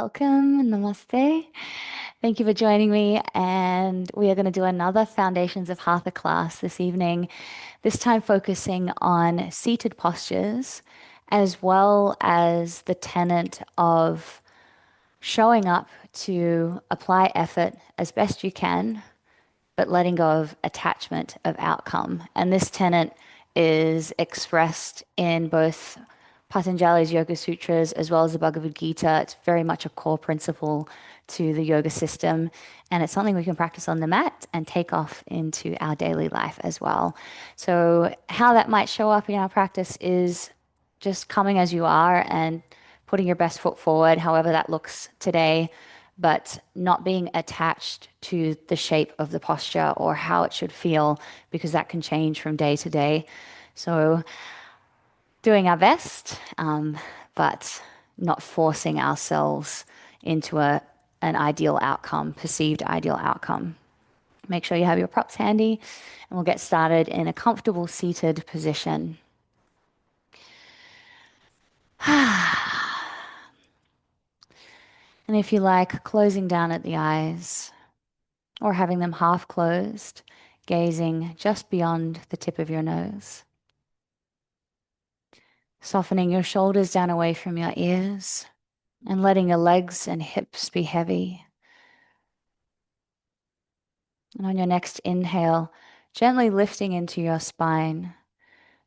Welcome, namaste. Thank you for joining me. And we are going to do another Foundations of Hatha class this evening, this time focusing on seated postures, as well as the tenet of showing up to apply effort as best you can, but letting go of attachment of outcome. And this tenet is expressed in both Patanjali's Yoga Sutras as well as the Bhagavad Gita. It's very much a core principle to the yoga system. And it's something we can practice on the mat and take off into our daily life as well. So, how that might show up in our practice is just coming as you are and putting your best foot forward, however that looks today, but not being attached to the shape of the posture or how it should feel, because that can change from day to day. So, doing our best, but not forcing ourselves into an ideal outcome, perceived ideal outcome. Make sure you have your props handy, and we'll get started in a comfortable seated position. And if you like, closing down at the eyes or having them half closed, gazing just beyond the tip of your nose. Softening your shoulders down away from your ears and letting your legs and hips be heavy. And on your next inhale, gently lifting into your spine,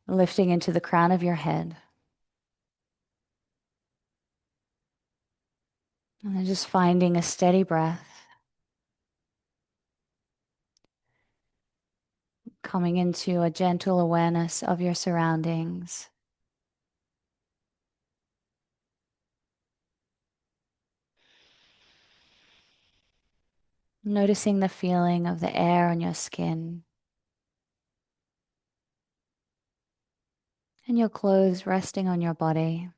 lifting into the crown of your head. And then just finding a steady breath, coming into a gentle awareness of your surroundings. Noticing the feeling of the air on your skin and your clothes resting on your body.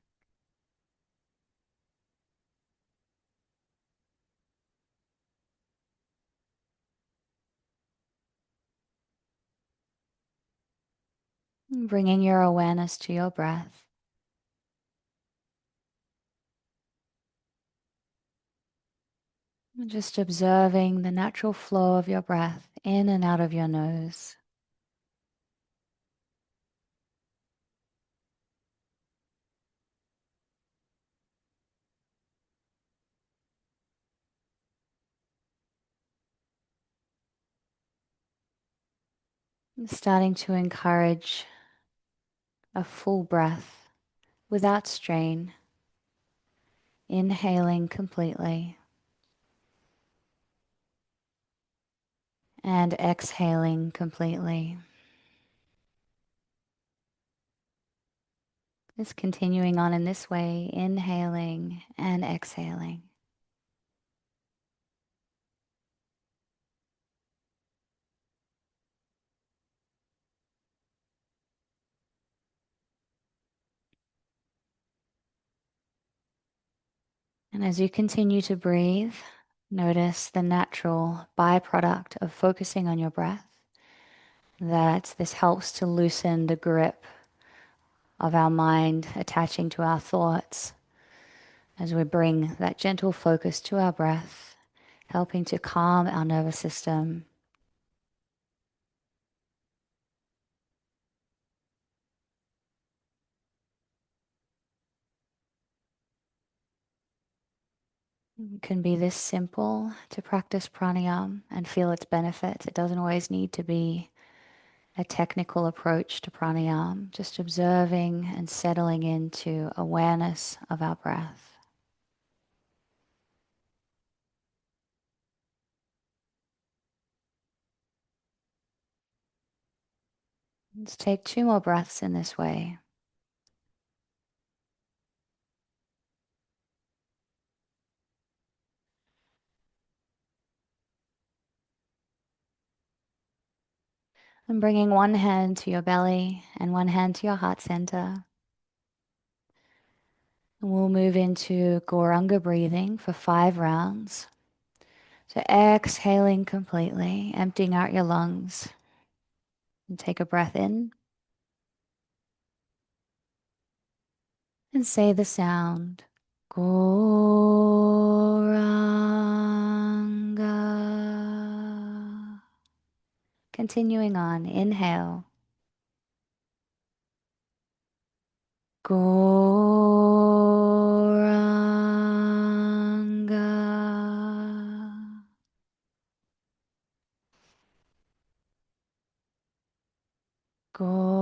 Bringing your awareness to your breath. Just observing the natural flow of your breath in and out of your nose. And starting to encourage a full breath without strain, inhaling completely and exhaling completely. Just continuing on in this way, inhaling and exhaling. And as you continue to breathe, notice the natural byproduct of focusing on your breath, that this helps to loosen the grip of our mind attaching to our thoughts as we bring that gentle focus to our breath, helping to calm our nervous system. It can be this simple to practice pranayama and feel its benefits. It doesn't always need to be a technical approach to pranayama, just observing and settling into awareness of our breath. Let's take 2 more breaths in this way. And bringing one hand to your belly and one hand to your heart center. And we'll move into Gauranga breathing for 5 rounds. So exhaling completely, emptying out your lungs. And take a breath in. And say the sound. Goranga. Continuing on, inhale. Goranga. Goranga.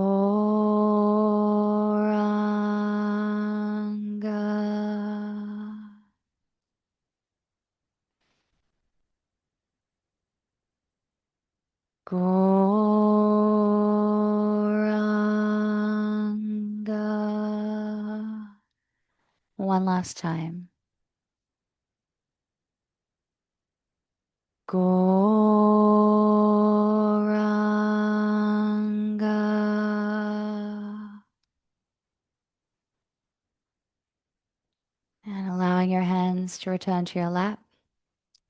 Goranga. One last time. Goranga. And allowing your hands to return to your lap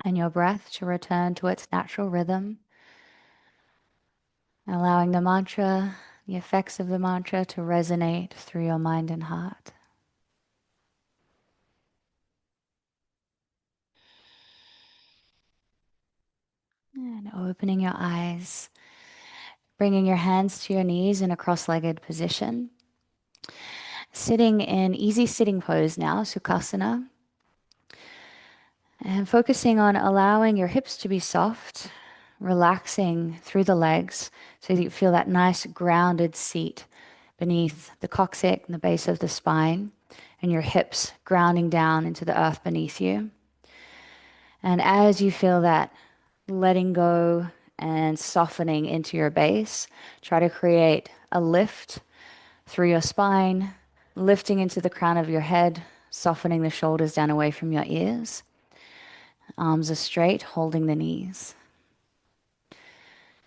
and your breath to return to its natural rhythm. Allowing the mantra, the effects of the mantra to resonate through your mind and heart. And opening your eyes, bringing your hands to your knees in a cross-legged position. Sitting in easy sitting pose now, Sukhasana. And focusing on allowing your hips to be soft, relaxing through the legs so that you feel that nice grounded seat beneath the coccyx and the base of the spine, and your hips grounding down into the earth beneath you. And as you feel that letting go and softening into your base, try to create a lift through your spine, lifting into the crown of your head, softening the shoulders down away from your ears. Arms are straight, holding the knees.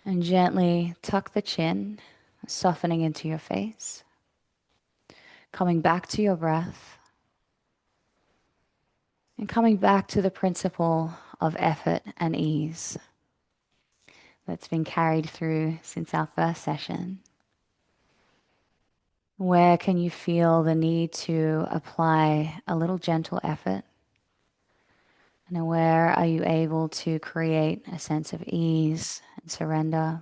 And gently tuck the chin, softening into your face. Coming back to your breath. And coming back to the principle of effort and ease that's been carried through since our first session. Where can you feel the need to apply a little gentle effort? And where are you able to create a sense of ease and surrender?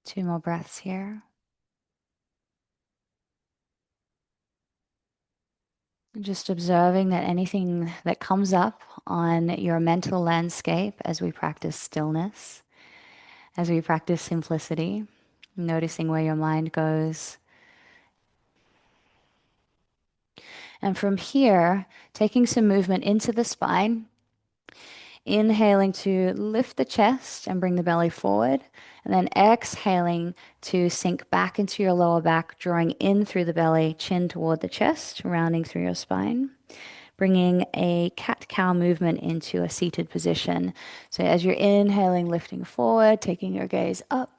Two more breaths here. Just observing that anything that comes up on your mental landscape as we practice stillness, as we practice simplicity, noticing where your mind goes. And from here, taking some movement into the spine, inhaling to lift the chest and bring the belly forward, and then exhaling to sink back into your lower back, drawing in through the belly, chin toward the chest, rounding through your spine. Bringing a cat-cow movement into a seated position. So as you're inhaling, lifting forward, taking your gaze up.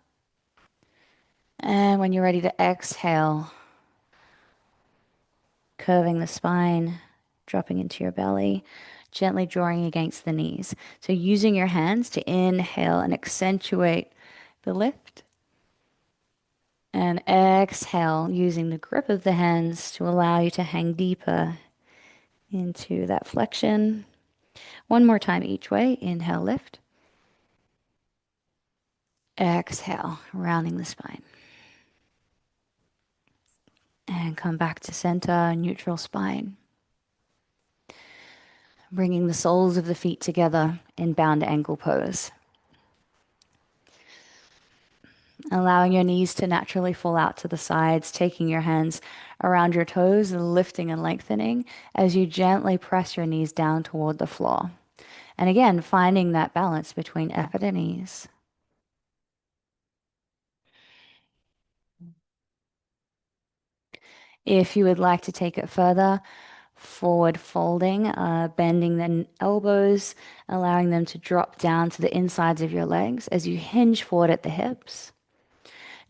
And when you're ready to exhale, curving the spine, dropping into your belly, gently drawing against the knees. So using your hands to inhale and accentuate the lift. And exhale, using the grip of the hands to allow you to hang deeper into that flexion. One more time each way. Inhale, lift. Exhale, rounding the spine. And come back to center, neutral spine. Bringing the soles of the feet together in bound ankle pose. Allowing your knees to naturally fall out to the sides, taking your hands around your toes, lifting and lengthening as you gently press your knees down toward the floor. And again, finding that balance between effort and ease. If you would like to take it further, forward folding, bending the elbows, allowing them to drop down to the insides of your legs as you hinge forward at the hips.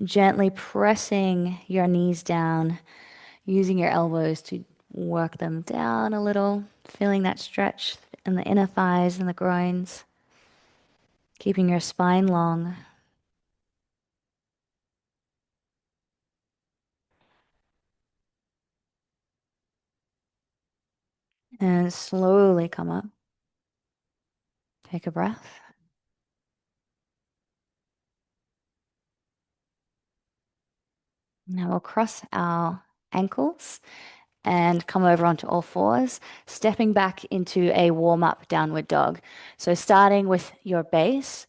Gently pressing your knees down, using your elbows to work them down a little, feeling that stretch in the inner thighs and the groins, keeping your spine long. And slowly come up. Take a breath. Now we'll cross our ankles and come over onto all fours, stepping back into a warm-up downward dog. So starting with your base,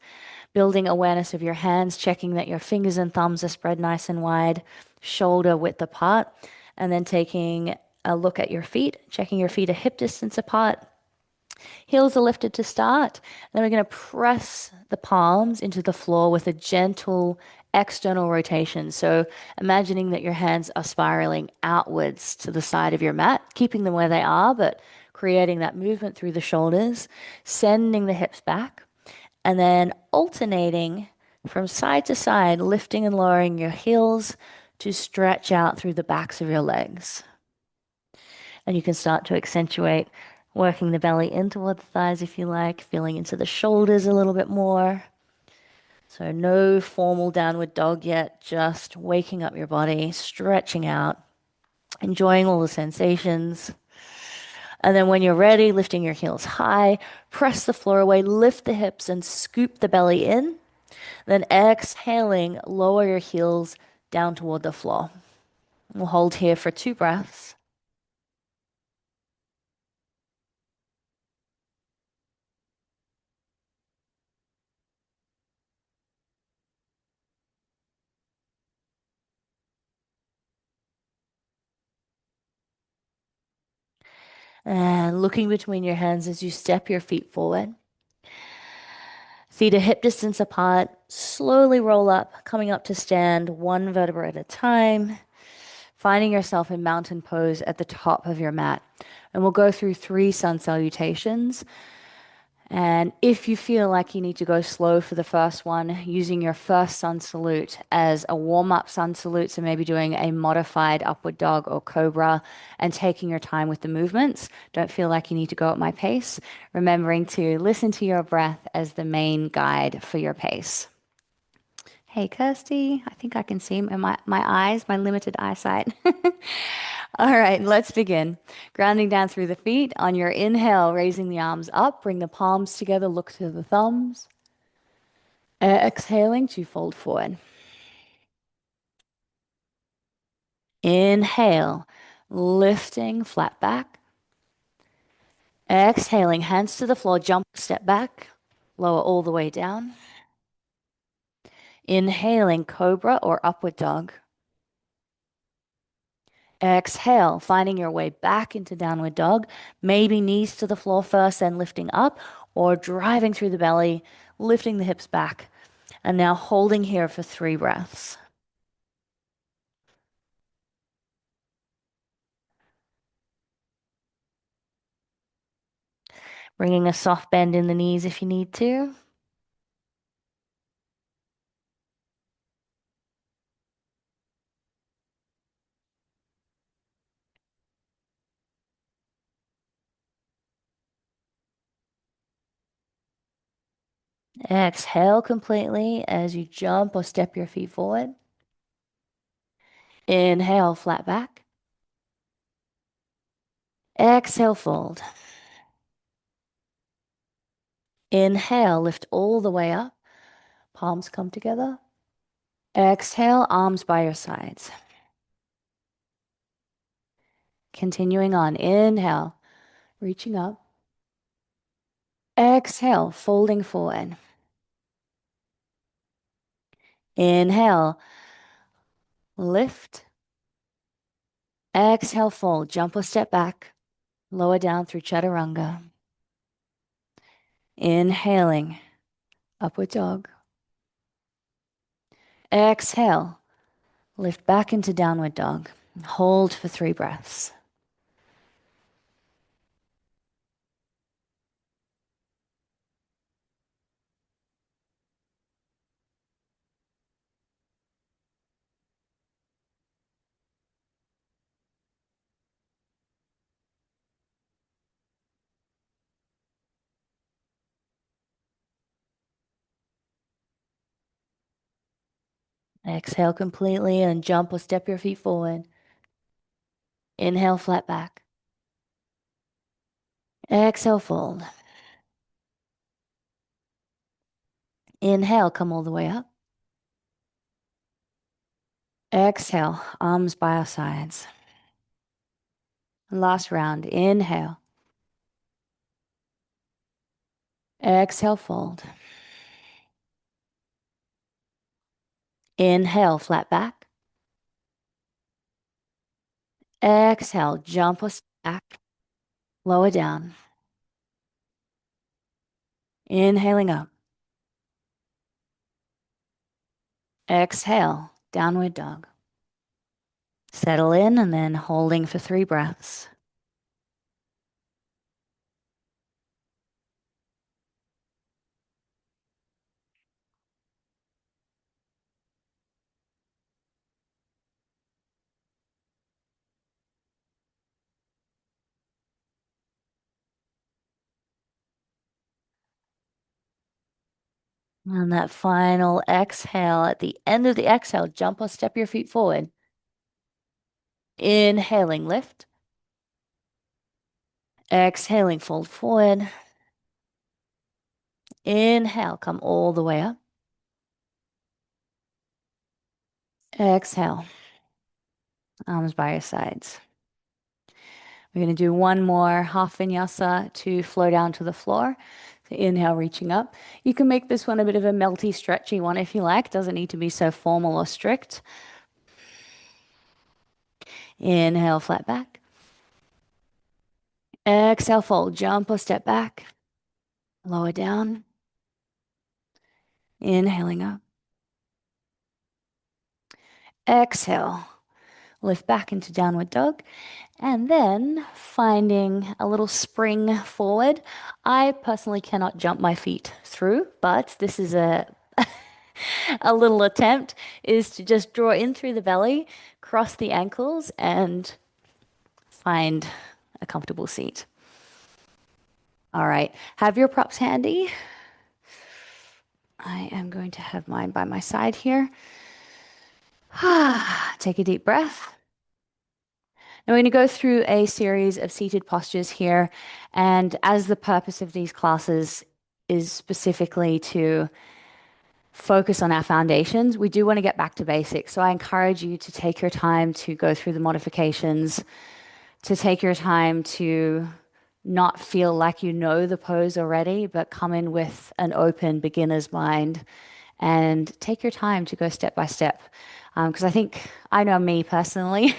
building awareness of your hands, checking that your fingers and thumbs are spread nice and wide, shoulder width apart, and then taking a look at your feet, checking your feet are hip distance apart. Heels are lifted to start. Then we're going to press the palms into the floor with a gentle external rotation. So imagining that your hands are spiraling outwards to the side of your mat, keeping them where they are, but creating that movement through the shoulders, sending the hips back, and then alternating from side to side, lifting and lowering your heels to stretch out through the backs of your legs. And you can start to accentuate working the belly in toward the thighs if you like, feeling into the shoulders a little bit more. So, no formal downward dog yet, just waking up your body, stretching out, enjoying all the sensations. And then, when you're ready, lifting your heels high, press the floor away, lift the hips, and scoop the belly in. Then, exhaling, lower your heels down toward the floor. We'll hold here for 2 breaths. And looking between your hands as you step your feet forward. Feet are hip distance apart. Slowly roll up, coming up to stand one vertebra at a time, finding yourself in mountain pose at the top of your mat. And we'll go through 3 sun salutations. And if you feel like you need to go slow for the first one, using your first sun salute as a warm-up sun salute, so maybe doing a modified upward dog or cobra and taking your time with the movements. Don't feel like you need to go at my pace. Remembering to listen to your breath as the main guide for your pace. Hey, Kirsty, I think I can see my eyes, my limited eyesight. All right, let's begin. Grounding down through the feet. On your inhale, raising the arms up, bring the palms together, look to the thumbs. Exhaling to fold forward. Inhale, lifting, flat back. Exhaling, hands to the floor, jump, step back, lower all the way down. Inhaling, cobra or upward dog. Exhale, finding your way back into downward dog. Maybe knees to the floor first, then lifting up, or driving through the belly, lifting the hips back. And now holding here for 3 breaths. Bringing a soft bend in the knees if you need to. Exhale completely as you jump or step your feet forward. Inhale, flat back. Exhale, fold. Inhale, lift all the way up. Palms come together. Exhale, arms by your sides. Continuing on. Inhale, reaching up. Exhale, folding forward. Inhale, lift. Exhale, fold. Jump or step back. Lower down through chaturanga. Inhaling, upward dog. Exhale, lift back into downward dog. Hold for 3 breaths. Exhale completely and jump or step your feet forward. Inhale, flat back. Exhale, fold. Inhale, come all the way up. Exhale, arms by our sides. Last round. Inhale. Exhale, fold. Inhale, flat back. Exhale, jump us back. Lower down. Inhaling up. Exhale, downward dog. Settle in and then holding for 3 breaths. And that final exhale, at the end of the exhale, jump or step your feet forward. Inhaling, lift. Exhaling, fold forward. Inhale, come all the way up. Exhale, arms by your sides. We're going to do one more half vinyasa to flow down to the floor. So inhale, reaching up. You can make this one a bit of a melty, stretchy one if you like. Doesn't need to be so formal or strict. Inhale, flat back. Exhale, fold, jump or step back. Lower down. Inhaling up. Exhale, lift back into downward dog. And then finding a little spring forward. I personally cannot jump my feet through, but this is a little attempt is to just draw in through the belly, cross the ankles, and find a comfortable seat. All right, have your props handy. I am going to have mine by my side here. Take a deep breath. Now we're going to go through a series of seated postures here. And as the purpose of these classes is specifically to focus on our foundations, we do want to get back to basics. So I encourage you to take your time to go through the modifications, to take your time to not feel like you know the pose already, but come in with an open beginner's mind and take your time to go step by step. Because I think I know me personally.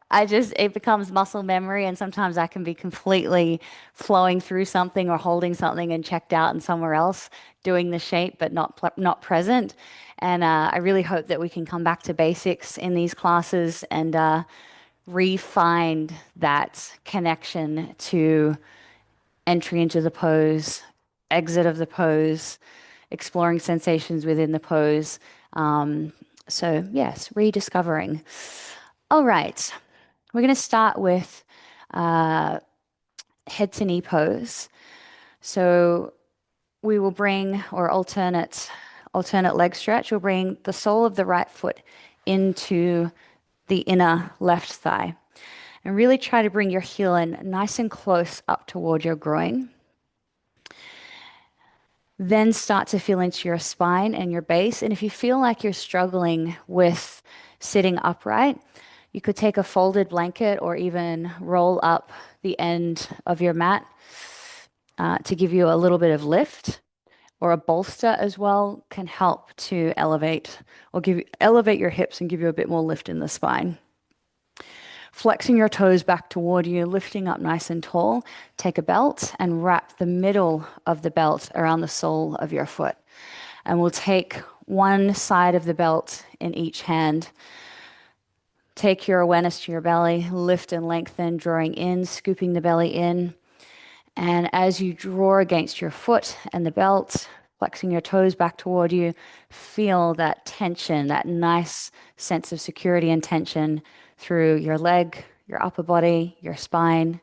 It becomes muscle memory, and sometimes I can be completely flowing through something or holding something and checked out and somewhere else doing the shape, but not present. And I really hope that we can come back to basics in these classes and re-find that connection to entry into the pose, exit of the pose, exploring sensations within the pose. So yes, rediscovering. All right. We're going to start with head to knee pose. So we will bring, or alternate leg stretch. We'll bring the sole of the right foot into the inner left thigh. And really try to bring your heel in nice and close up toward your groin. Then start to feel into your spine and your base. And if you feel like you're struggling with sitting upright, you could take a folded blanket or even roll up the end of your mat to give you a little bit of lift, or a bolster as well can help to elevate your hips and give you a bit more lift in the spine. Flexing your toes back toward you, lifting up nice and tall. Take a belt and wrap the middle of the belt around the sole of your foot. And we'll take one side of the belt in each hand. Take your awareness to your belly, lift and lengthen, drawing in, scooping the belly in. And as you draw against your foot and the belt, flexing your toes back toward you, feel that tension, that nice sense of security and tension through your leg, your upper body, your spine.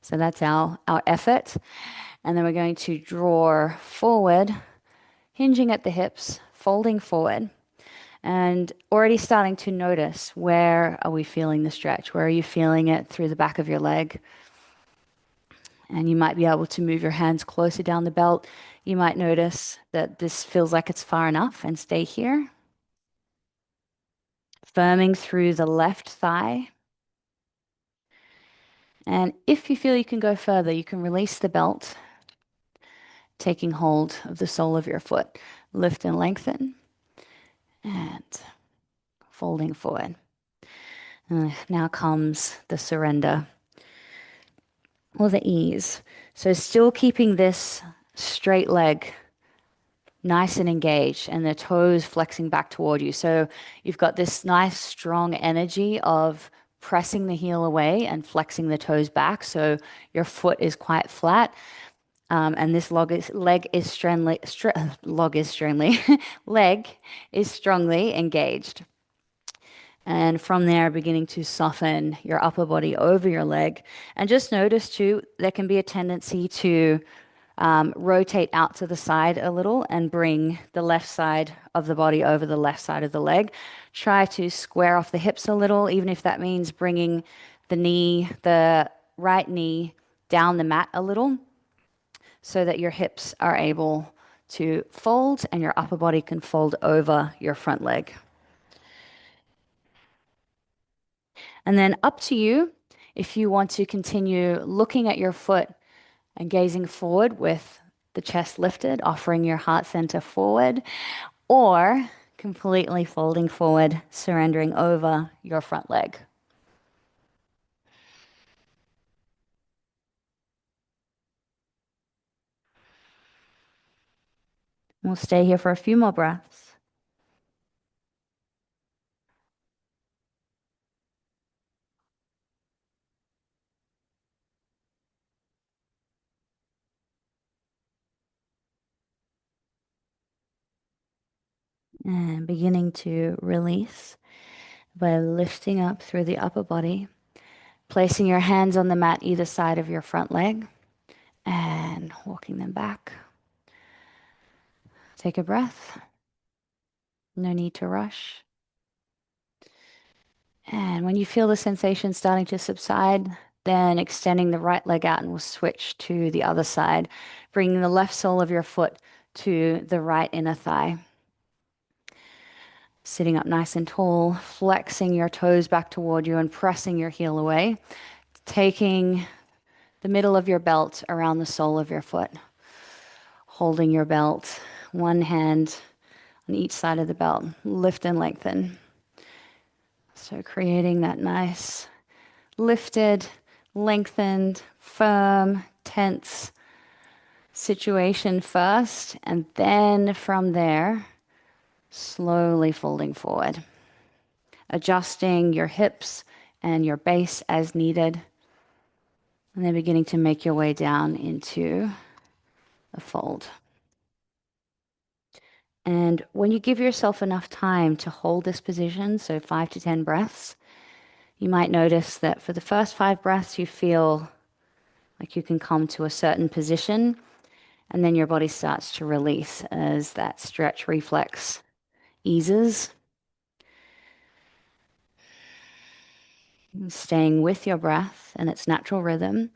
So that's our effort. And then we're going to draw forward, hinging at the hips, folding forward, and already starting to notice, where are we feeling the stretch? Where are you feeling it through the back of your leg? And you might be able to move your hands closer down the belt. You might notice that this feels like it's far enough and stay here. Firming through the left thigh. And if you feel you can go further, you can release the belt, taking hold of the sole of your foot. Lift and lengthen and folding forward. Now comes the surrender or the ease. So still keeping this straight leg nice and engaged and the toes flexing back toward you. So you've got this nice strong energy of pressing the heel away and flexing the toes back. So your foot is quite flat. And this leg is strongly, leg is strongly engaged. And from there, beginning to soften your upper body over your leg. And just notice too, there can be a tendency to rotate out to the side a little and bring the left side of the body over the left side of the leg. Try to square off the hips a little, even if that means bringing the right knee down the mat a little so that your hips are able to fold and your upper body can fold over your front leg. And then up to you if you want to continue looking at your foot and gazing forward with the chest lifted, offering your heart center forward, or completely folding forward, surrendering over your front leg. We'll stay here for a few more breaths. And beginning to release by lifting up through the upper body, placing your hands on the mat either side of your front leg and walking them back. Take a breath. No need to rush. And when you feel the sensation starting to subside, then extending the right leg out and we'll switch to the other side, bringing the left sole of your foot to the right inner thigh. Sitting up nice and tall, flexing your toes back toward you and pressing your heel away, taking the middle of your belt around the sole of your foot, holding your belt, one hand on each side of the belt, lift and lengthen. So creating that nice lifted, lengthened, firm, tense situation first, and then from there, slowly folding forward, adjusting your hips and your base as needed, and then beginning to make your way down into a fold. And when you give yourself enough time to hold this position, so 5 to 10 breaths, you might notice that for the first 5 breaths, you feel like you can come to a certain position, and then your body starts to release as that stretch reflex eases. Staying with your breath and its natural rhythm,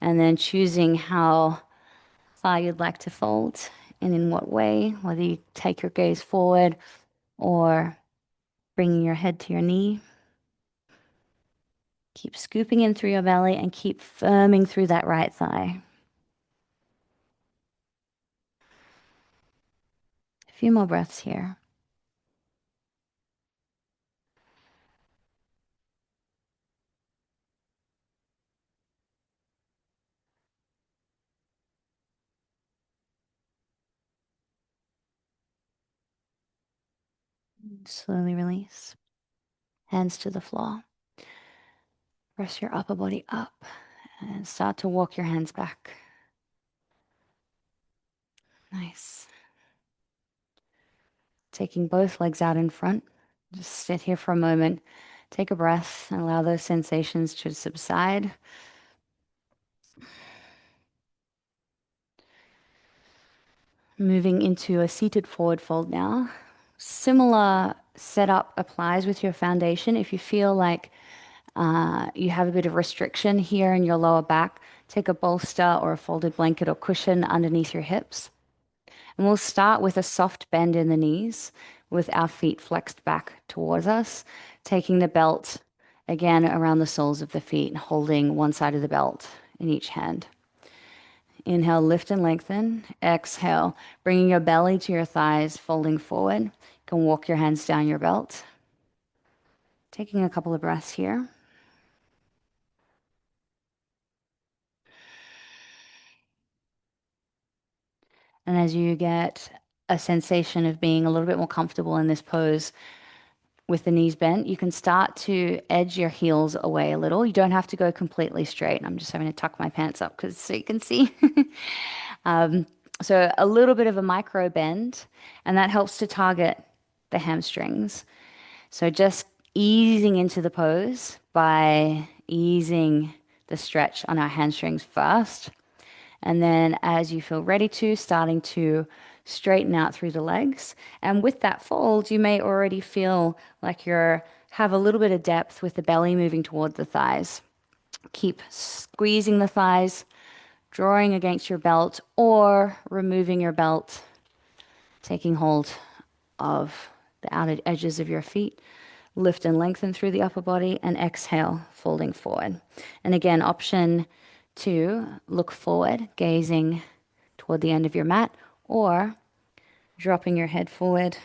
and then choosing how far you'd like to fold and in what way, whether you take your gaze forward or bringing your head to your knee. Keep scooping in through your belly and keep firming through that right thigh. A few more breaths here. Slowly release. Hands to the floor. Press your upper body up and start to walk your hands back. Nice. Taking both legs out in front. Just sit here for a moment. Take a breath and allow those sensations to subside. Moving into a seated forward fold now. Similar setup applies with your foundation. If you feel like You have a bit of restriction here in your lower back, take a bolster or a folded blanket or cushion underneath your hips. And we'll start with a soft bend in the knees with our feet flexed back towards us, taking the belt again around the soles of the feet, holding one side of the belt in each hand. Inhale, lift and lengthen. Exhale, bringing your belly to your thighs, folding forward. You can walk your hands down your belt. Taking a couple of breaths here. And as you get a sensation of being a little bit more comfortable in this pose with the knees bent, you can start to edge your heels away a little. You don't have to go completely straight. I'm just having to tuck my pants up because so you can see. So a little bit of a micro bend, and that helps to target the hamstrings. So just easing into the pose by easing the stretch on our hamstrings first. And then as you feel ready to, starting to straighten out through the legs. And with that fold, you may already feel like have a little bit of depth with the belly moving toward the thighs. Keep squeezing the thighs, drawing against your belt or removing your belt, taking hold of the outer edges of your feet. Lift and lengthen through the upper body and exhale, folding forward. And again, option two, look forward, gazing toward the end of your mat, or dropping your head forward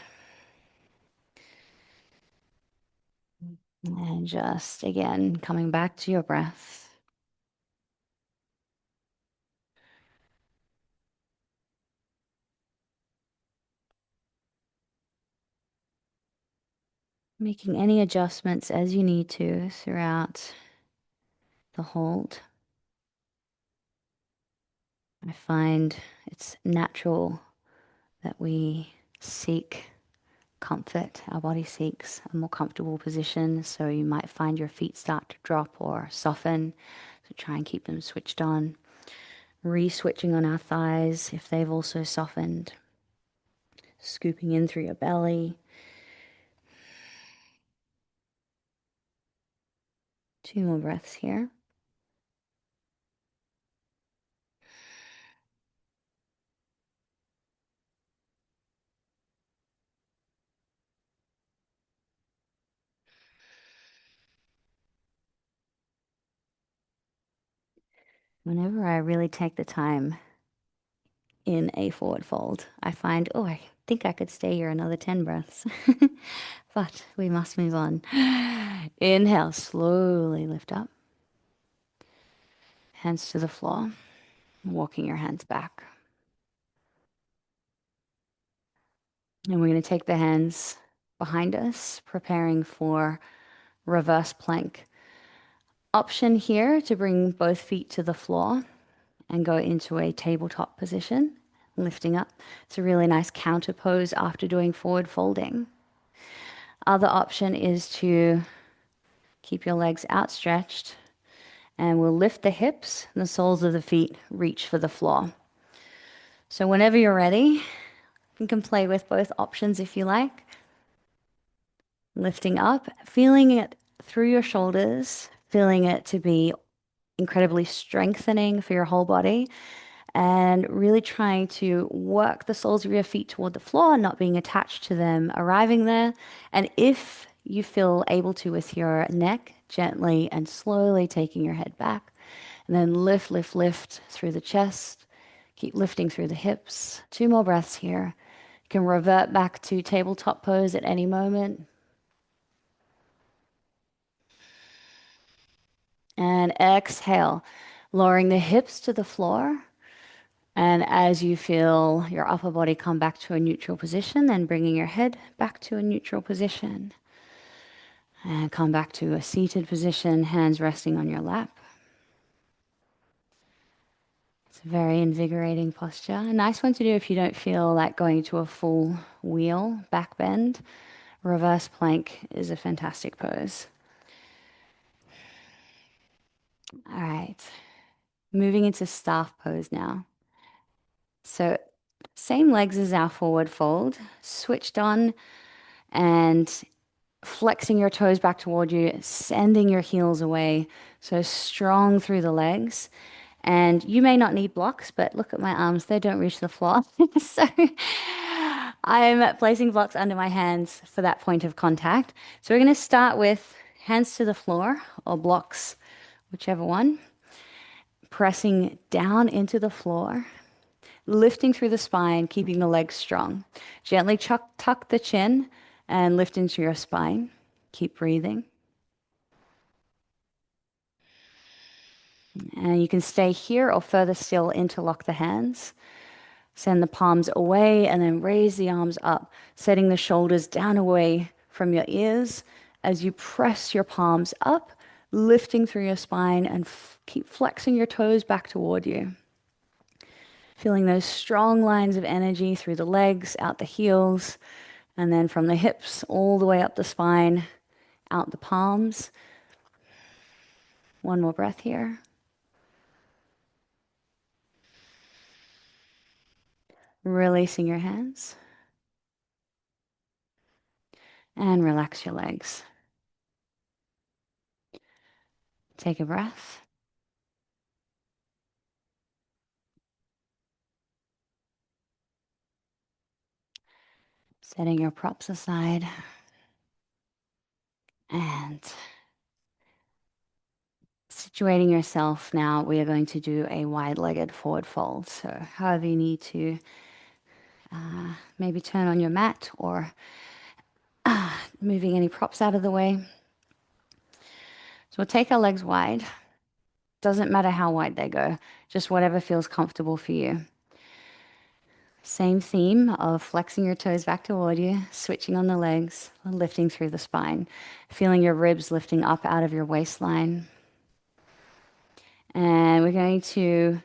and just again coming back to your breath. Making any adjustments as you need to throughout the hold. I find it's natural that we seek comfort. Our body seeks a more comfortable position, so you might find your feet start to drop or soften. So try and keep them switched on. Re-switching on our thighs if they've also softened. Scooping in through your belly. Two more breaths here. Whenever I really take the time in a forward fold, I find, oh, I think I could stay here another 10 breaths. But we must move on. Inhale, slowly lift up. Hands to the floor, walking your hands back. And we're going to take the hands behind us, preparing for reverse plank. Option here to bring both feet to the floor and go into a tabletop position, lifting up. It's a really nice counter pose after doing forward folding. Other option is to keep your legs outstretched and we'll lift the hips and the soles of the feet reach for the floor. So whenever you're ready, you can play with both options if you like. Lifting up, feeling it through your shoulders, feeling it to be incredibly strengthening for your whole body, and really trying to work the soles of your feet toward the floor, not being attached to them, arriving there. And if you feel able to with your neck, gently and slowly taking your head back, and then lift, lift, lift through the chest. Keep lifting through the hips. Two more breaths here. You can revert back to tabletop pose at any moment. And exhale, lowering the hips to the floor. And as you feel your upper body come back to a neutral position, then bringing your head back to a neutral position. And come back to a seated position, hands resting on your lap. It's a very invigorating posture. A nice one to do if you don't feel like going to a full wheel, back bend. Reverse plank is a fantastic pose. All right, moving into staff pose now. So same legs as our forward fold, switched on and Flexing your toes back toward you, sending your heels away. So strong through the legs. And you may not need blocks, but look at my arms, they don't reach the floor. So I'm placing blocks under my hands for that point of contact. So we're going to start with hands to the floor or blocks, whichever one, pressing down into the floor, lifting through the spine, keeping the legs strong. Gently tuck the chin and lift into your spine. Keep breathing. And you can stay here or further still, interlock the hands. Send the palms away and then raise the arms up, setting the shoulders down away from your ears as you press your palms up, lifting through your spine and keep flexing your toes back toward you. Feeling those strong lines of energy through the legs, out the heels, and then from the hips all the way up the spine, out the palms. One more breath here. Releasing your hands and relax your legs. Take a breath. Setting your props aside and situating yourself now. We are going to do a wide-legged forward fold. So however you need to maybe turn on your mat or moving any props out of the way. So we'll take our legs wide. Doesn't matter how wide they go, just whatever feels comfortable for you. Same theme of flexing your toes back toward you, switching on the legs, lifting through the spine, feeling your ribs lifting up out of your waistline. And we're going to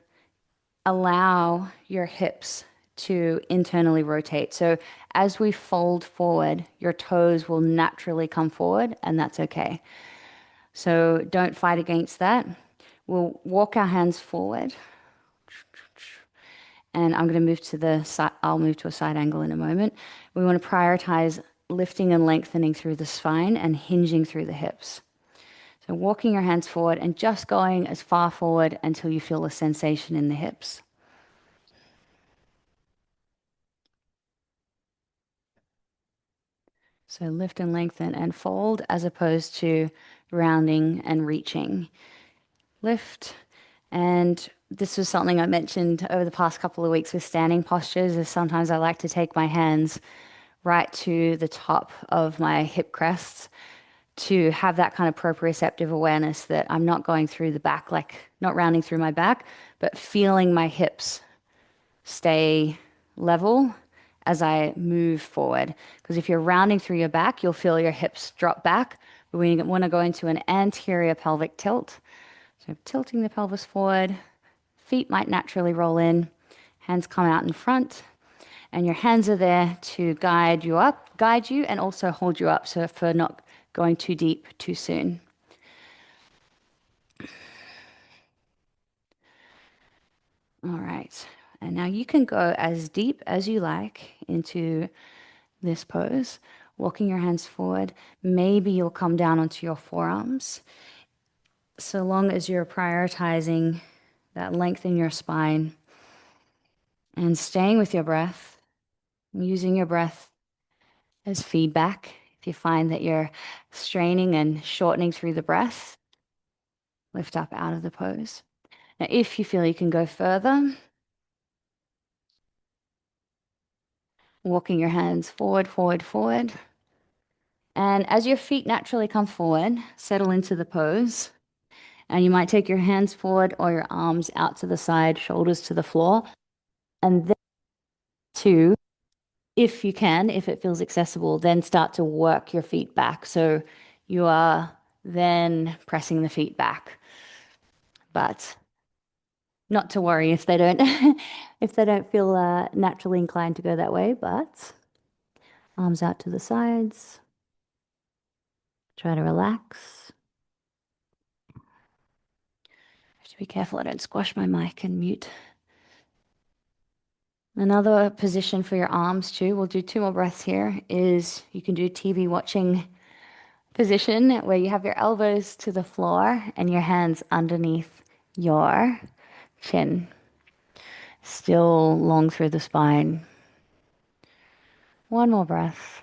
allow your hips to internally rotate. So as we fold forward, your toes will naturally come forward, and that's okay. So don't fight against that. We'll walk our hands forward. And I'm going to move to the side, I'll move to a side angle in a moment. We want to prioritize lifting and lengthening through the spine and hinging through the hips. So walking your hands forward and just going as far forward until you feel a sensation in the hips. So lift and lengthen and fold as opposed to rounding and reaching. Lift. And this was something I mentioned over the past couple of weeks with standing postures, is sometimes I like to take my hands right to the top of my hip crests to have that kind of proprioceptive awareness that I'm not going through the back, like not rounding through my back, but feeling my hips stay level as I move forward. Because if you're rounding through your back, you'll feel your hips drop back. But we want to go into an anterior pelvic tilt. So tilting the pelvis forward, feet might naturally roll in, hands come out in front, and your hands are there to guide you up, guide you, and also hold you up, so for not going too deep too soon. All right. And now you can go as deep as you like into this pose, walking your hands forward. Maybe you'll come down onto your forearms, so long as you're prioritizing that length in your spine and staying with your breath, using your breath as feedback. If you find that you're straining and shortening through the breath, lift up out of the pose. Now, if you feel you can go further, walking your hands forward, forward, forward. And as your feet naturally come forward, settle into the pose. And you might take your hands forward or your arms out to the side, shoulders to the floor. And then to, if you can, if it feels accessible, then start to work your feet back. So you are then pressing the feet back. But not to worry if they don't if they don't feel naturally inclined to go that way, but arms out to the sides. Try to relax. I have to be careful I don't squash my mic and mute. Another position for your arms too, we'll do two more breaths here, is you can do TV watching Position where you have your elbows to the floor and your hands underneath your chin, still long through the spine. One more breath.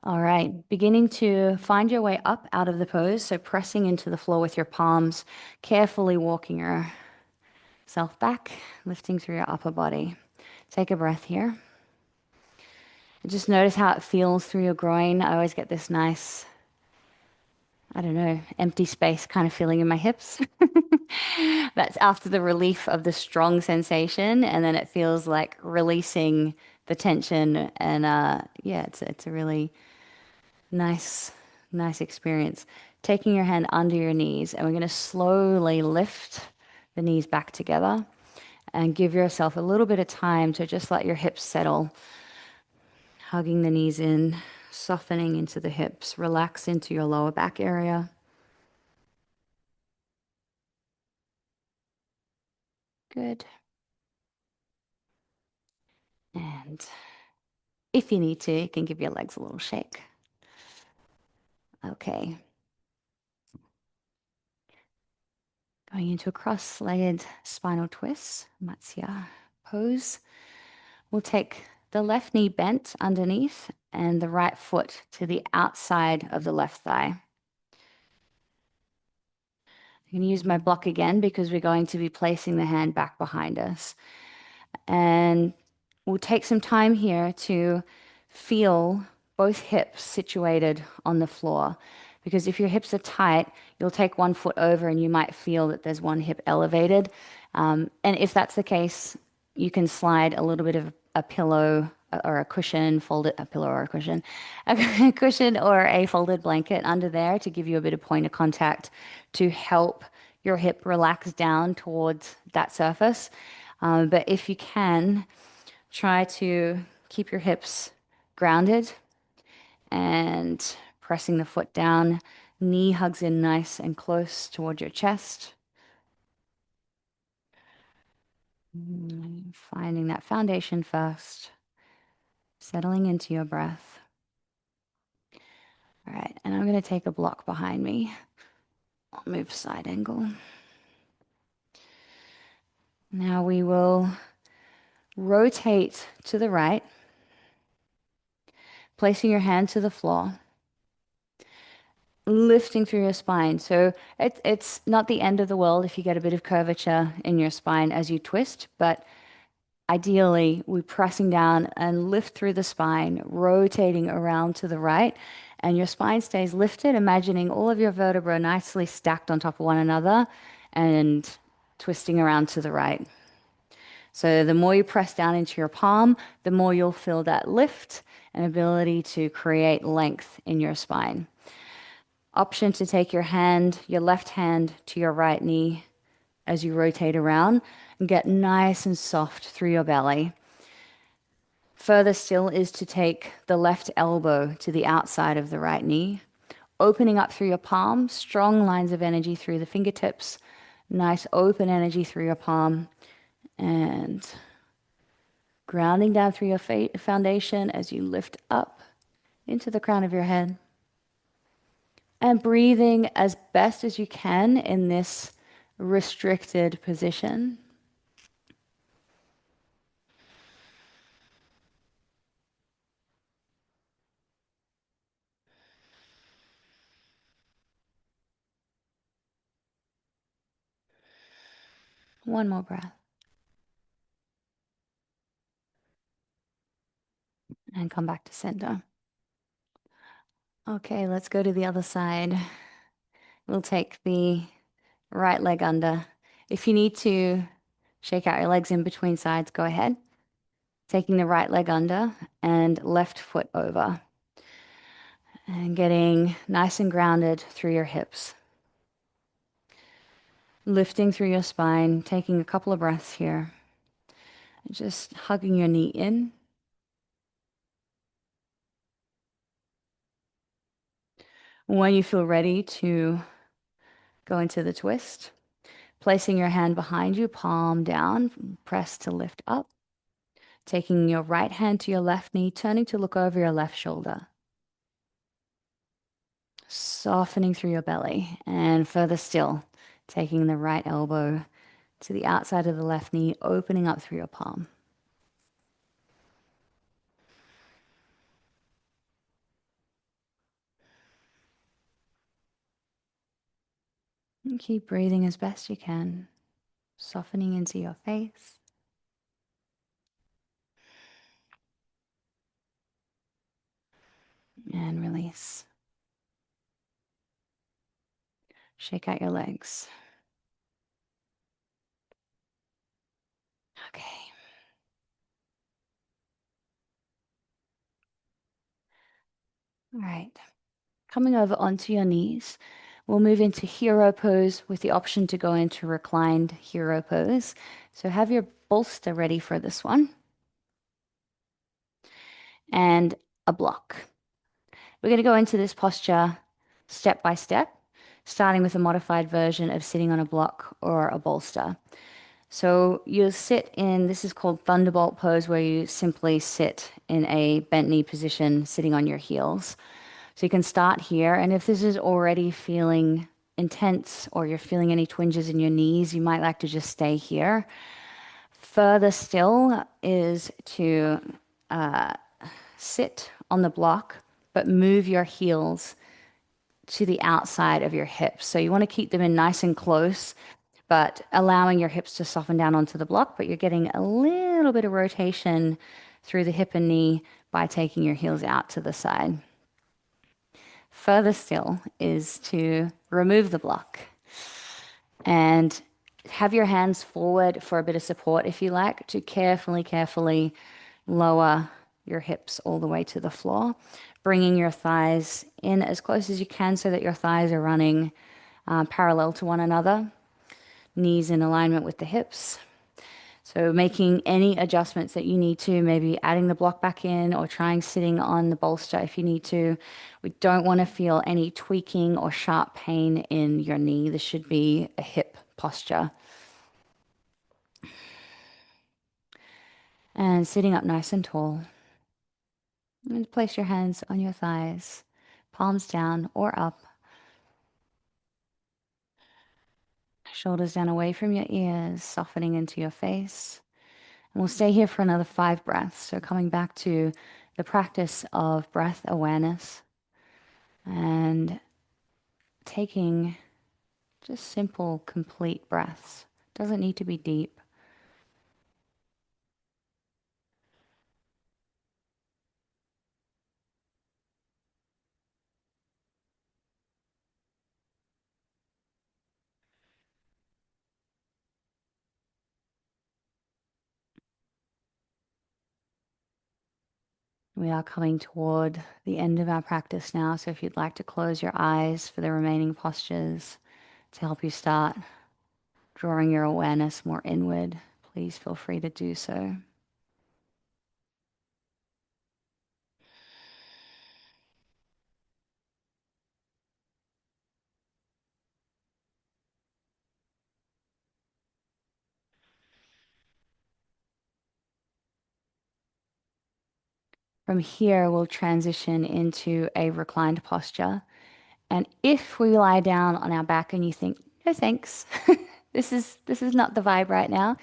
All right, beginning to find your way up out of the pose. So pressing into the floor with your palms, carefully walking yourself back, lifting through your upper body. Take a breath here. Just notice how it feels through your groin. I always get this nice, I don't know, empty space kind of feeling in my hips. That's after the relief of the strong sensation, and then it feels like releasing the tension. And yeah, it's a really nice, nice experience. Taking your hand under your knees, and we're going to slowly lift the knees back together and give yourself a little bit of time to just let your hips settle, hugging the knees in, softening into the hips, relax into your lower back area. Good. And if you need to, you can give your legs a little shake. Okay. Going into a cross-legged spinal twist, Matsya pose. We'll take the left knee bent underneath and the right foot to the outside of the left thigh. I'm going to use my block again because we're going to be placing the hand back behind us. And we'll take some time here to feel both hips situated on the floor. Because if your hips are tight, you'll take one foot over and you might feel that there's one hip elevated. And if that's the case, you can slide a little bit of a pillow or a cushion, fold it, a pillow or a cushion, a cushion or a folded blanket under there to give you a bit of point of contact to help your hip relax down towards that surface. But if you can, try to keep your hips grounded and pressing the foot down. Knee hugs in nice and close toward your chest. Finding that foundation first, settling into your breath. All right, and I'm going to take a block behind me. I'll move side angle. Now we will rotate to the right, placing your hand to the floor, lifting through your spine. So it's not the end of the world if you get a bit of curvature in your spine as you twist, but ideally, we're pressing down and lift through the spine, rotating around to the right, and your spine stays lifted, imagining all of your vertebrae nicely stacked on top of one another and twisting around to the right. So the more you press down into your palm, the more you'll feel that lift and ability to create length in your spine. Option to take your hand, your left hand to your right knee as you rotate around and get nice and soft through your belly. Further still is to take the left elbow to the outside of the right knee, opening up through your palm, strong lines of energy through the fingertips, nice open energy through your palm, and grounding down through your foundation as you lift up into the crown of your head. And breathing as best as you can in this restricted position. One more breath. And come back to center. Okay, let's go to the other side. We'll take the right leg under. If you need to shake out your legs in between sides, go ahead. Taking the right leg under and left foot over. And getting nice and grounded through your hips. Lifting through your spine, taking a couple of breaths here. Just hugging your knee in. When you feel ready to go into the twist, placing your hand behind you, palm down, press to lift up. Taking your right hand to your left knee, turning to look over your left shoulder. Softening through your belly. And further still, taking the right elbow to the outside of the left knee, opening up through your palm. And keep breathing as best you can, softening into your face. And release. Shake out your legs. Okay. All right. Coming over onto your knees, we'll move into hero pose with the option to go into reclined hero pose. So have your bolster ready for this one and a block. We're going to go into this posture step by step, starting with a modified version of sitting on a block or a bolster. So you'll sit in, this is called thunderbolt pose, where you simply sit in a bent knee position, sitting on your heels. So you can start here, and if this is already feeling intense or you're feeling any twinges in your knees, you might like to just stay here. Further still is to sit on the block, but move your heels to the outside of your hips. So you want to keep them in nice and close, but allowing your hips to soften down onto the block, but you're getting a little bit of rotation through the hip and knee by taking your heels out to the side. Further still is to remove the block and have your hands forward for a bit of support if you like, to carefully lower your hips all the way to the floor, bringing your thighs in as close as you can so that your thighs are running parallel to one another, knees in alignment with the hips. So making any adjustments that you need to, maybe adding the block back in or trying sitting on the bolster if you need to. We don't want to feel any tweaking or sharp pain in your knee. This should be a hip posture. And sitting up nice and tall. And place your hands on your thighs, palms down or up. Shoulders down away from your ears, softening into your face. And we'll stay here for another 5 breaths. So coming back to the practice of breath awareness and taking just simple, complete breaths. Doesn't need to be deep. We are coming toward the end of our practice now. So if you'd like to close your eyes for the remaining postures to help you start drawing your awareness more inward, please feel free to do so. From here, we'll transition into a reclined posture. And if we lie down on our back and you think, no thanks, this is not the vibe right now,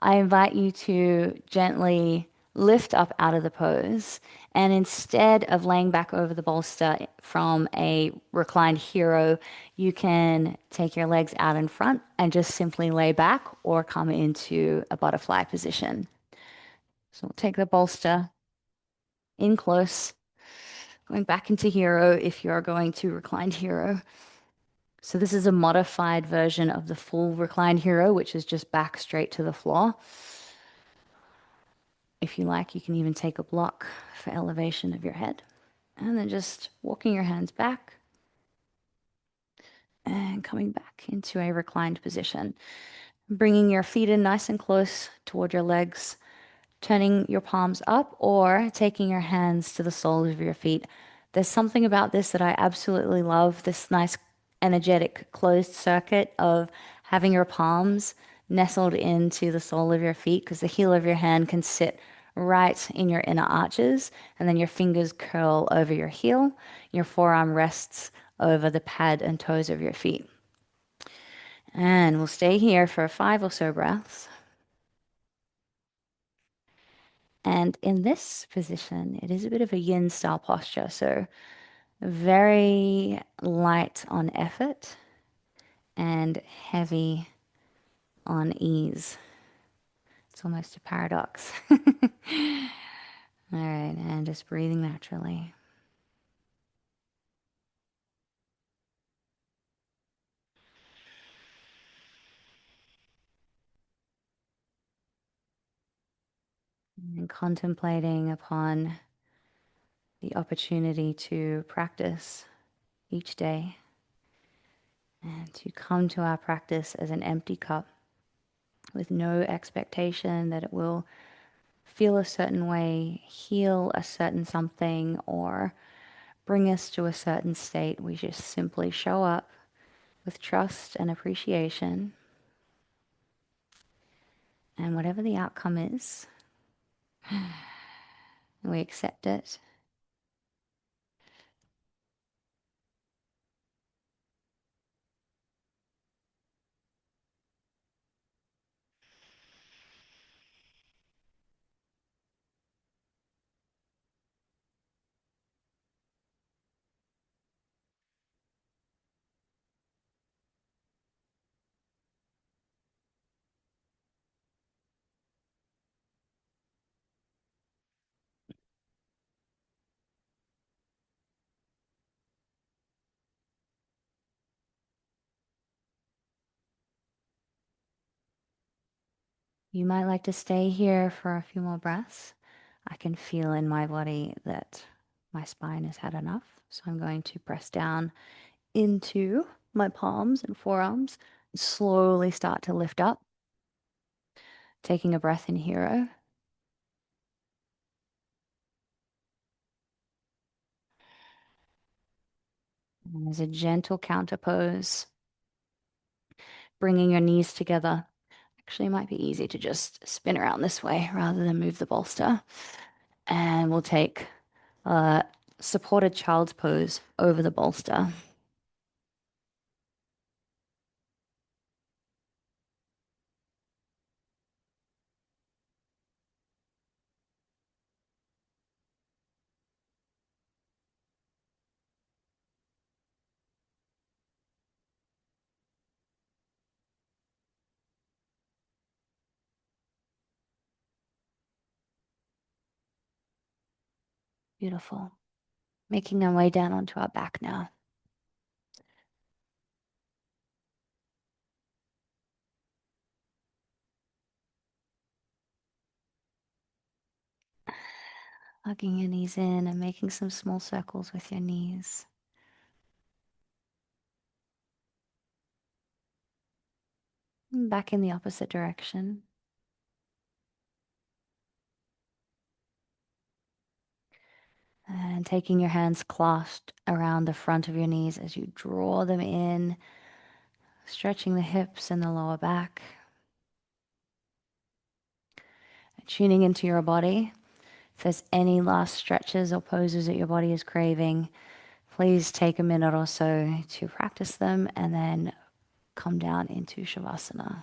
I invite you to gently lift up out of the pose. And instead of laying back over the bolster from a reclined hero, you can take your legs out in front and just simply lay back or come into a butterfly position. So we'll take the bolster in close, going back into hero if you're going to reclined hero. So this is a modified version of the full reclined hero, which is just back straight to the floor. If you like, you can even take a block for elevation of your head. And then just walking your hands back and coming back into a reclined position. Bringing your feet in nice and close toward your legs, turning your palms up or taking your hands to the soles of your feet. There's something about this that I absolutely love, this nice energetic closed circuit of having your palms nestled into the sole of your feet, because the heel of your hand can sit right in your inner arches, and then your fingers curl over your heel. Your forearm rests over the pad and toes of your feet. And we'll stay here for 5 or so breaths. And in this position, it is a bit of a yin style posture. So very light on effort and heavy on ease. It's almost a paradox. All right, and just breathing naturally. And contemplating upon the opportunity to practice each day and to come to our practice as an empty cup with no expectation that it will feel a certain way, heal a certain something, or bring us to a certain state. We just simply show up with trust and appreciation. And whatever the outcome is, we accept it. You might like to stay here for a few more breaths. I can feel in my body that my spine has had enough. So I'm going to press down into my palms and forearms, slowly start to lift up, taking a breath in hero. And there's a gentle counter pose, bringing your knees together. Actually, it might be easy to just spin around this way rather than move the bolster. And we'll take a supported child's pose over the bolster. Beautiful. Making our way down onto our back now. Hugging your knees in and making some small circles with your knees. And back in the opposite direction. And taking your hands clasped around the front of your knees as you draw them in, stretching the hips and the lower back. Tuning into your body. If there's any last stretches or poses that your body is craving, please take a minute or so to practice them and then come down into Shavasana.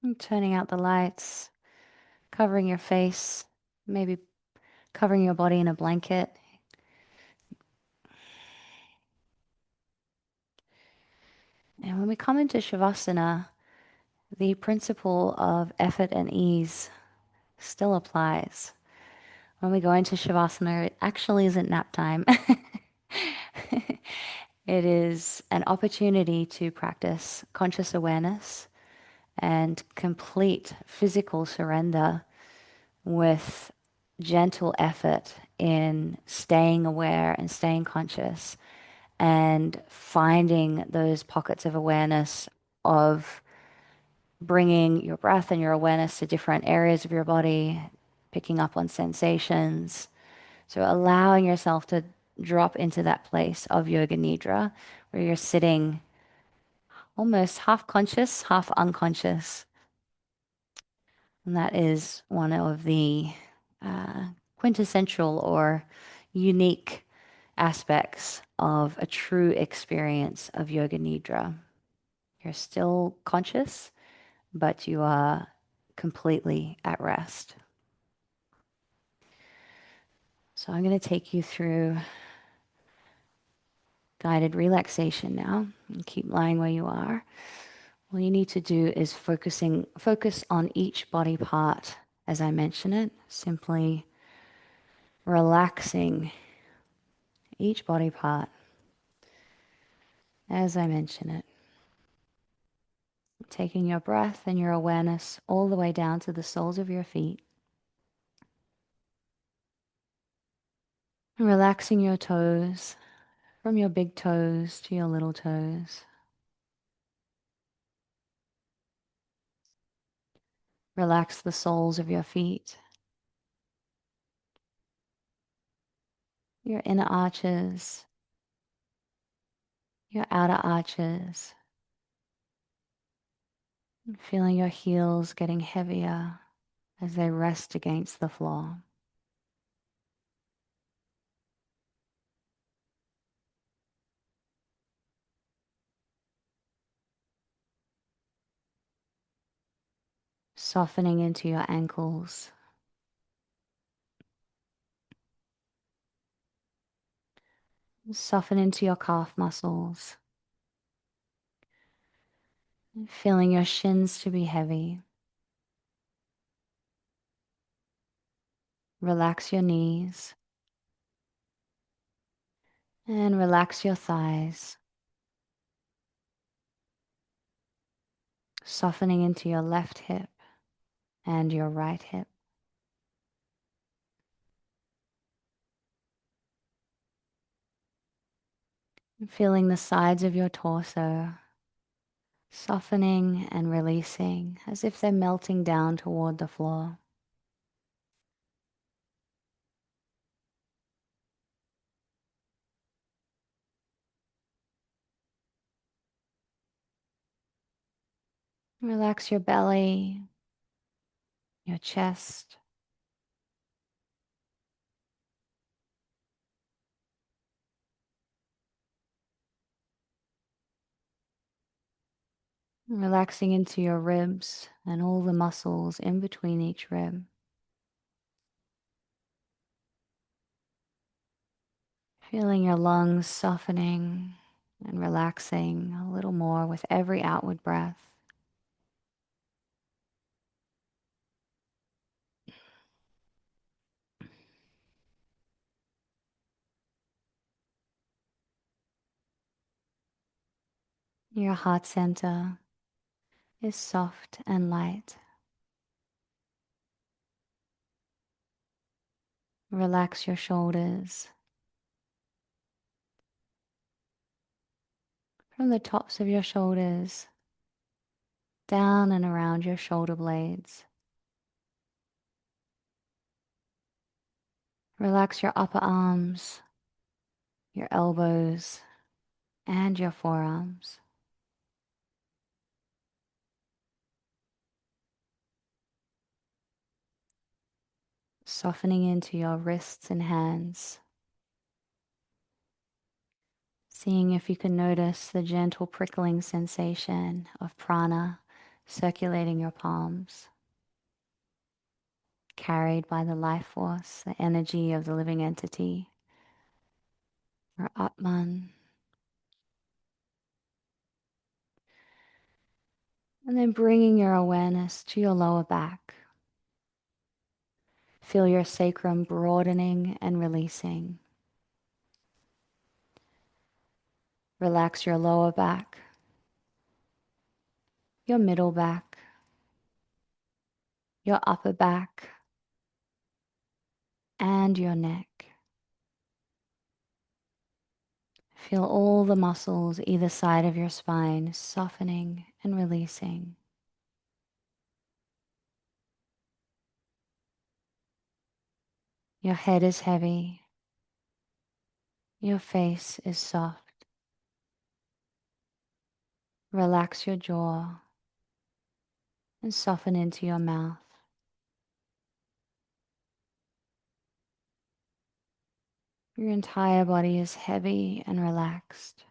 And turning out the lights, covering your face, maybe covering your body in a blanket. And when we come into Shavasana, the principle of effort and ease still applies. When we go into Shavasana, it actually isn't nap time. It is an opportunity to practice conscious awareness and complete physical surrender with gentle effort in staying aware and staying conscious and finding those pockets of awareness of bringing your breath and your awareness to different areas of your body, picking up on sensations, So allowing yourself to drop into that place of yoga nidra where you're sitting almost half conscious, half unconscious. And that is one of the uh, quintessential or unique aspects of a true experience of yoga nidra. You're still conscious, but you are completely at rest. So I'm going to take you through guided relaxation now. And keep lying where you are. All you need to do is focus on each body part as I mention it, simply relaxing each body part as I mention it. Taking your breath and your awareness all the way down to the soles of your feet. And relaxing your toes from your big toes to your little toes. Relax the soles of your feet, your inner arches, your outer arches. Feeling your heels getting heavier as they rest against the floor. Softening into your ankles. Soften into your calf muscles. Feeling your shins to be heavy. Relax your knees. And relax your thighs. Softening into your left hip and your right hip. Feeling the sides of your torso softening and releasing as if they're melting down toward the floor. Relax your belly, your chest. Relaxing into your ribs and all the muscles in between each rib. Feeling your lungs softening and relaxing a little more with every outward breath. Your heart center is soft and light. Relax your shoulders from the tops of your shoulders down and around your shoulder blades. Relax your upper arms, your elbows, and your forearms. Softening into your wrists and hands. Seeing if you can notice the gentle prickling sensation of prana circulating your palms, carried by the life force, the energy of the living entity, or Atman. And then bringing your awareness to your lower back. Feel your sacrum broadening and releasing. Relax your lower back, your middle back, your upper back, and your neck. Feel all the muscles either side of your spine softening and releasing. Your head is heavy. Your face is soft. Relax your jaw and soften into your mouth. Your entire body is heavy and relaxed.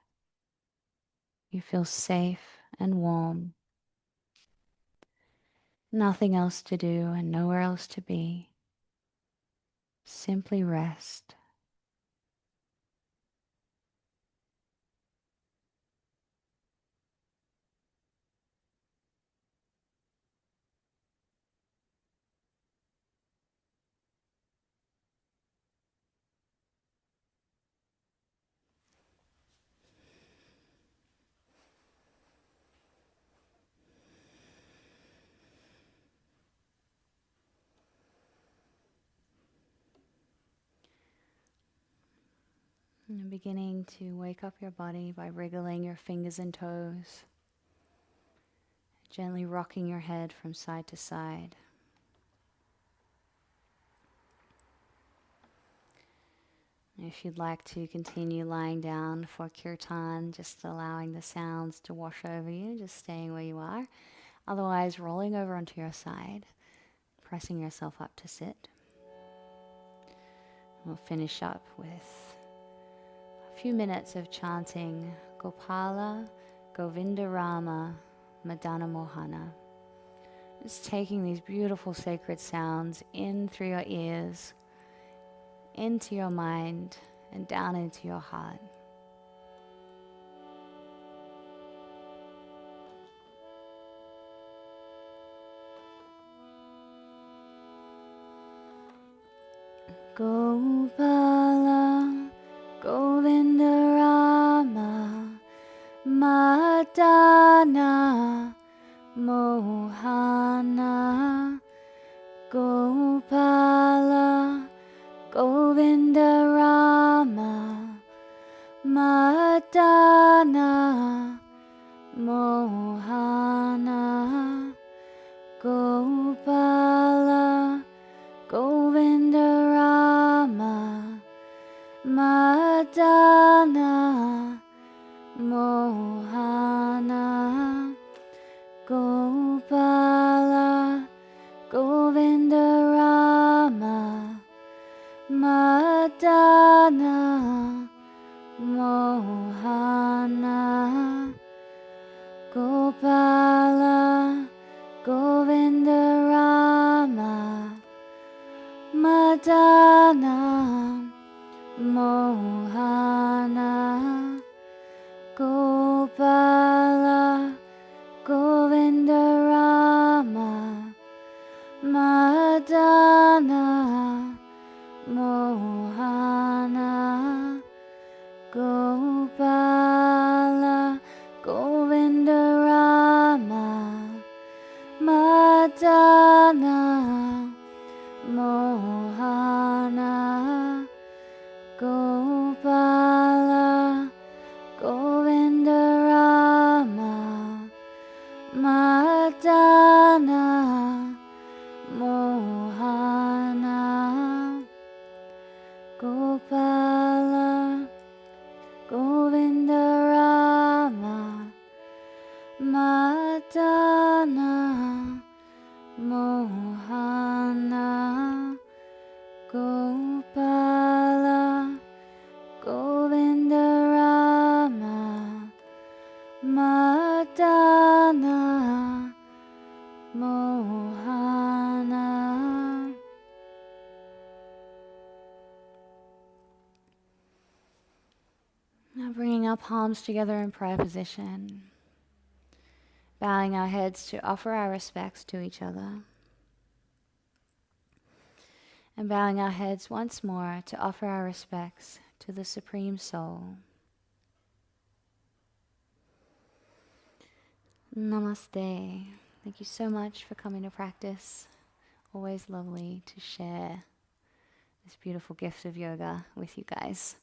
You feel safe and warm. Nothing else to do and nowhere else to be. Simply rest. And beginning to wake up your body by wriggling your fingers and toes, gently rocking your head from side to side. If you'd like to continue lying down for kirtan, just allowing the sounds to wash over you, just staying where you are. Otherwise, rolling over onto your side, pressing yourself up to sit. We'll finish up with a few minutes of chanting Gopala, Govinda Rama, Madana Mohana. Just taking these beautiful sacred sounds in through your ears, into your mind, and down into your heart. Gopala, Govinda Rama, Madana Mohana. Gopala, Govinda Rama, Madana Mohana. Gopala, Govinda Rama, Madana Mohana. Gopala, Govinda Rama, Madana Mohana. Gopala, Govinda Rama, Madana Mohana. Gopala, Govinda Rama, Madana Mohana. Gopala, Govinda Rama, Madana Mohana. Gopala, Govinda Rama, Madana Mohana. Gopala, Govinda Rama, Madana Mohana. Gopala, Govinda Rama, Madana Mohana. Now bringing our palms together in prayer position, bowing our heads to offer our respects to each other, and bowing our heads once more to offer our respects to the Supreme Soul. Namaste. Thank you so much for coming to practice. Always lovely to share this beautiful gift of yoga with you guys.